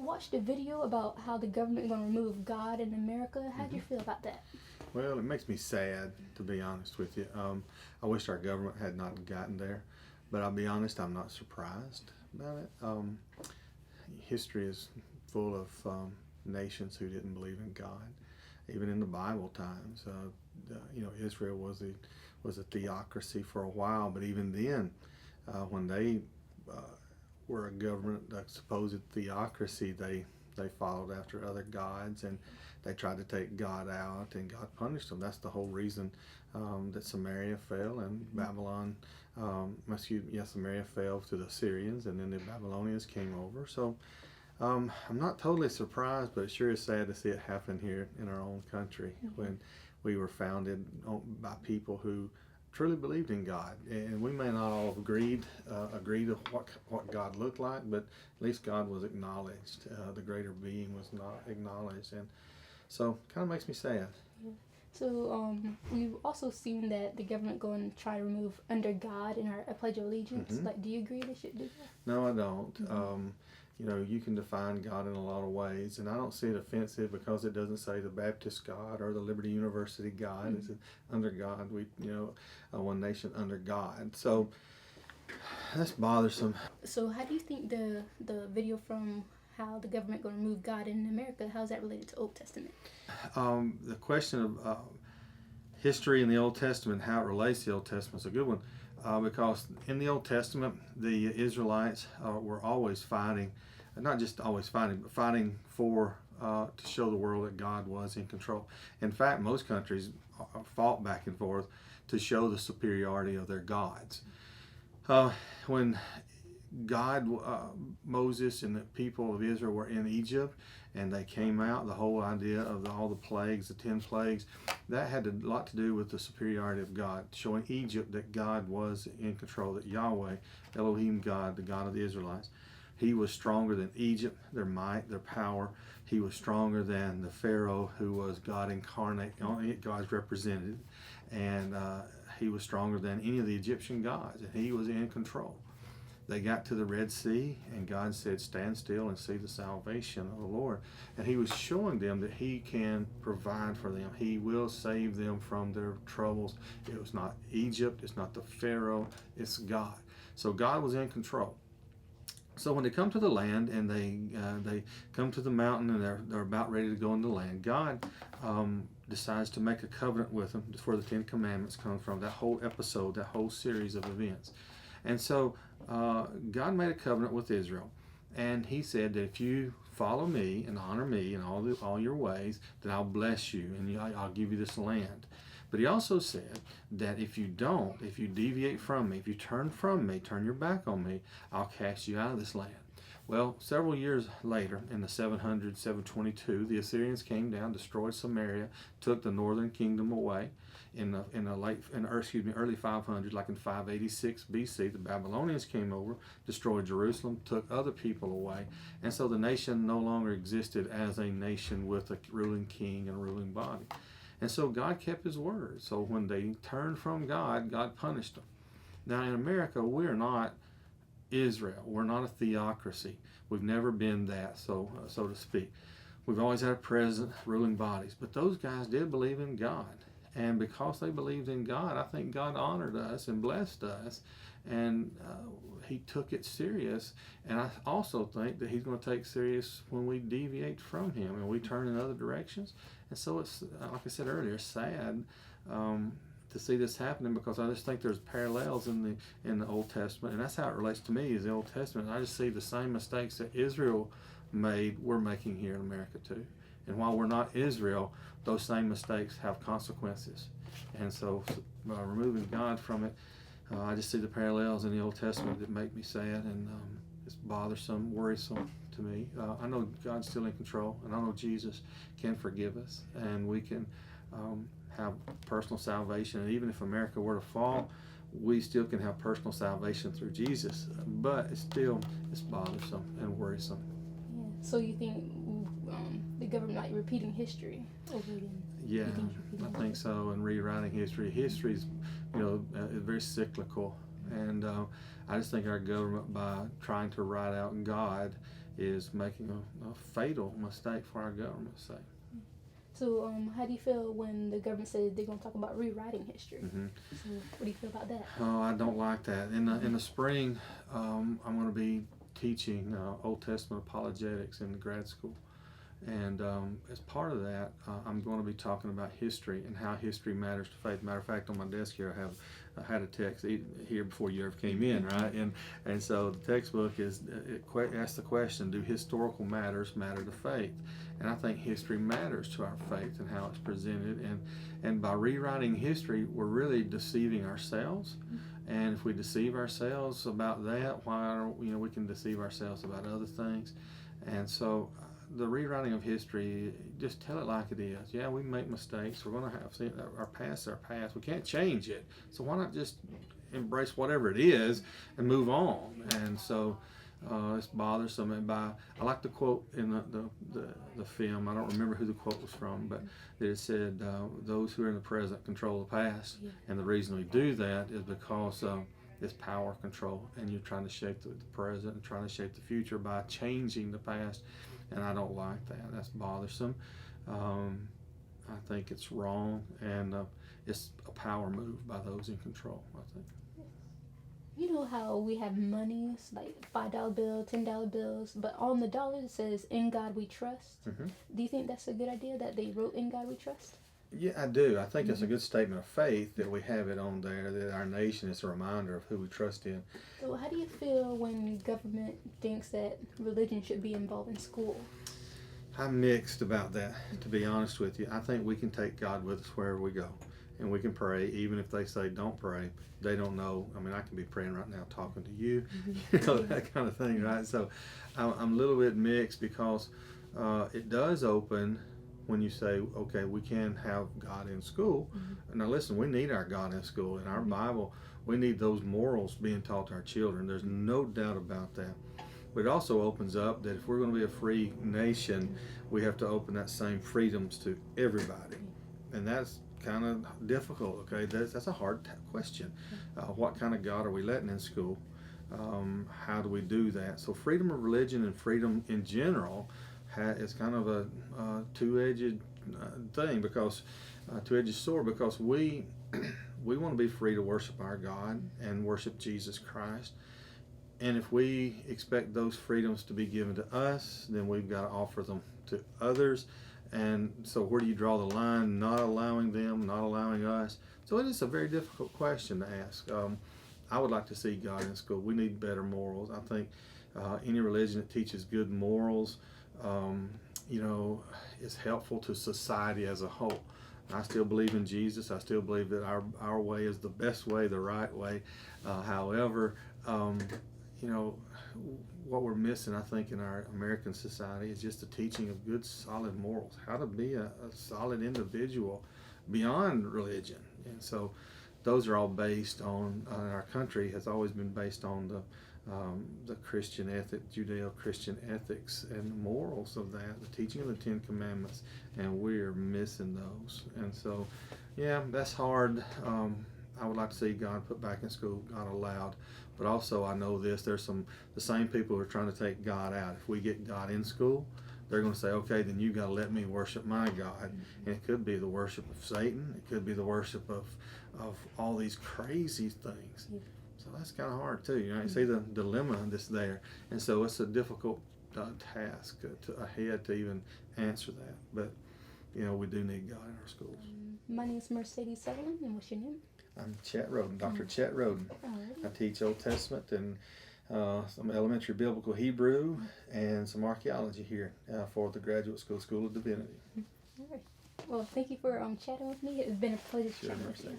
watched a video about how the government is going to remove God in America. How do you feel about that? Well, it makes me sad, to be honest with you. I wish our government had not gotten there, but I'll be honest, I'm not surprised about it. History is full of nations who didn't believe in God. Even in the Bible times, Israel was a theocracy for a while, but even then, when they were a government, a supposed theocracy, they followed after other gods, and they tried to take God out, and God punished them. That's the whole reason that Samaria fell, and Babylon, Samaria fell to the Assyrians, and then the Babylonians came over. So I'm not totally surprised, but it sure is sad to see it happen here in our own country when we were founded by people who truly believed in God. And we may not all agree to what God looked like, but at least God was acknowledged. The greater being was not acknowledged, and so kind of makes me sad. Yeah. So we've also seen that the government going to try to remove under God in our Pledge of Allegiance. Like, do you agree they should do that? No, I don't. You can define God in a lot of ways, and I don't see it offensive because it doesn't say the Baptist God or the Liberty University God. It's under God. One nation under God. So that's bothersome. So how do you think the video from how the government going to remove God in America, how is that related to Old Testament? The question of history in the Old Testament, how it relates to the Old Testament, is a good one. Because in the Old Testament, the Israelites were always fighting, not just always fighting, but fighting for to show the world that God was in control. In fact, most countries fought back and forth to show the superiority of their gods. When Moses and the people of Israel were in Egypt, and they came out, the whole idea of all the plagues, the 10 plagues, that had a lot to do with the superiority of God, showing Egypt that God was in control, that Yahweh, Elohim God, the God of the Israelites, he was stronger than Egypt, their might, their power. He was stronger than the Pharaoh, who was God incarnate, God's representative, and he was stronger than any of the Egyptian gods, and he was in control. They got to the Red Sea, and God said, stand still and see the salvation of the Lord. And he was showing them that he can provide for them. He will save them from their troubles. It was not Egypt, it's not the Pharaoh, it's God. So God was in control. So when they come to the land, and they come to the mountain, and they're about ready to go into the land, God decides to make a covenant with them. That's where the 10 Commandments come from, that whole episode, that whole series of events. And so God made a covenant with Israel, and he said that if you follow me and honor me in all your ways, then I'll bless you, and I'll give you this land. But he also said that if you don't, if you deviate from me, if you turn from me, turn your back on me, I'll cast you out of this land. Well, several years later, in the 722, the Assyrians came down, destroyed Samaria, took the northern kingdom away. In the early 500s, like in 586 BC, the Babylonians came over, destroyed Jerusalem, took other people away, and so the nation no longer existed as a nation with a ruling king and a ruling body. And so God kept his word. So when they turned from God, God punished them. Now in America, we're not Israel. We're not a theocracy. We've never been that, so to speak. We've always had president, ruling bodies, but those guys did believe in God. And because they believed in God, I think God honored us and blessed us, and he took it serious. And I also think that he's going to take serious when we deviate from him and we turn in other directions. And so it's, like I said earlier, sad to see this happening, because I just think there's parallels in the Old Testament, and that's how it relates to me, is the Old Testament. I just see the same mistakes that Israel made, we're making here in America too. And while we're not Israel, those same mistakes have consequences. And so by removing God from it, I just see the parallels in the Old Testament that make me sad, and it's bothersome, worrisome to me. I know God's still in control, and I know Jesus can forgive us, and we can have personal salvation. And even if America were to fall, we still can have personal salvation through Jesus. But it's bothersome and worrisome. Yeah. So you think the government might be repeating history over again? Yeah, I think so, and rewriting history. History's, very cyclical, and I just think our government, by trying to write out God, is making a fatal mistake for our government's sake. So, how do you feel when the government says they're going to talk about rewriting history? Mm-hmm. So, what do you feel about that? Oh, I don't like that. In the spring, I'm going to be teaching Old Testament apologetics in grad school, and as part of that, I'm going to be talking about history and how history matters to faith. Matter of fact, on my desk here, I had a text here before you ever came in, right? And so the textbook asks the question: do historical matters matter to faith? And I think history matters to our faith and how it's presented. And by rewriting history, we're really deceiving ourselves. And if we deceive ourselves about that, we can deceive ourselves about other things. And so the rewriting of history, just tell it like it is. Yeah, we make mistakes. We're going to have our past. We can't change it. So why not just embrace whatever it is and move on? And so it's bothersome. And I like the quote in the film. I don't remember who the quote was from, but it said, "Those who are in the present control the past." Yeah. And the reason we do that is because it's power control, and you're trying to shape the present and trying to shape the future by changing the past. And I don't like that. That's bothersome. I think it's wrong, and it's a power move by those in control, I think. You know how we have monies, like $5 bill, $10 bills, but on the dollar it says, "In God we trust." Mm-hmm. Do you think that's a good idea that they wrote "In God we trust"? Yeah, I do. I think it's a good statement of faith that we have it on there, that our nation is a reminder of who we trust in. So how do you feel when government thinks that religion should be involved in school? I'm mixed about that, to be honest with you. I think we can take God with us wherever we go, and we can pray. Even if they say don't pray, they don't know. I mean, I can be praying right now, talking to you, that kind of thing, right? So I'm a little bit mixed because it does open when you say, okay, we can have God in school. Mm-hmm. Now listen, we need our God in school. In our Bible, we need those morals being taught to our children. There's no doubt about that. But it also opens up that if we're going to be a free nation, we have to open that same freedoms to everybody. And that's kind of difficult, okay? That's a hard question. What kind of God are we letting in school? How do we do that? So freedom of religion and freedom in general it's kind of a two-edged thing, because two-edged sword, because we want to be free to worship our God and worship Jesus Christ. And if we expect those freedoms to be given to us, then we've got to offer them to others. And so where do you draw the line? Not allowing them, not allowing us. So it is a very difficult question to ask. I would like to see God in school. We need better morals. I think any religion that teaches good morals is helpful to society as a whole. I still believe in Jesus. I still believe that our way is the best way, the right way. However, what we're missing, I think, in our American society is just the teaching of good, solid morals, how to be a solid individual beyond religion. And so those are all based on, our country has always been based on the Christian ethic, Judeo-Christian ethics and morals of that, the teaching of the Ten Commandments, and we're missing those. And so, yeah, that's hard. I would like to see God put back in school, God allowed. But also I know there's the same people who are trying to take God out. If we get God in school, they're going to say, okay, then you got to let me worship my God. And it could be the worship of Satan. It could be the worship of all these crazy things. So that's kind of hard too. You see the dilemma that's there. And so it's a difficult task ahead to even answer that. But, we do need God in our schools. My name is Mercedes Sutherland, and what's your name? I'm Chet Roden, Dr. Chet Roden. Alrighty. I teach Old Testament and some elementary biblical Hebrew and some archaeology here for the Graduate School of Divinity. All right. Well, thank you for chatting with me. It's been a pleasure chatting with you.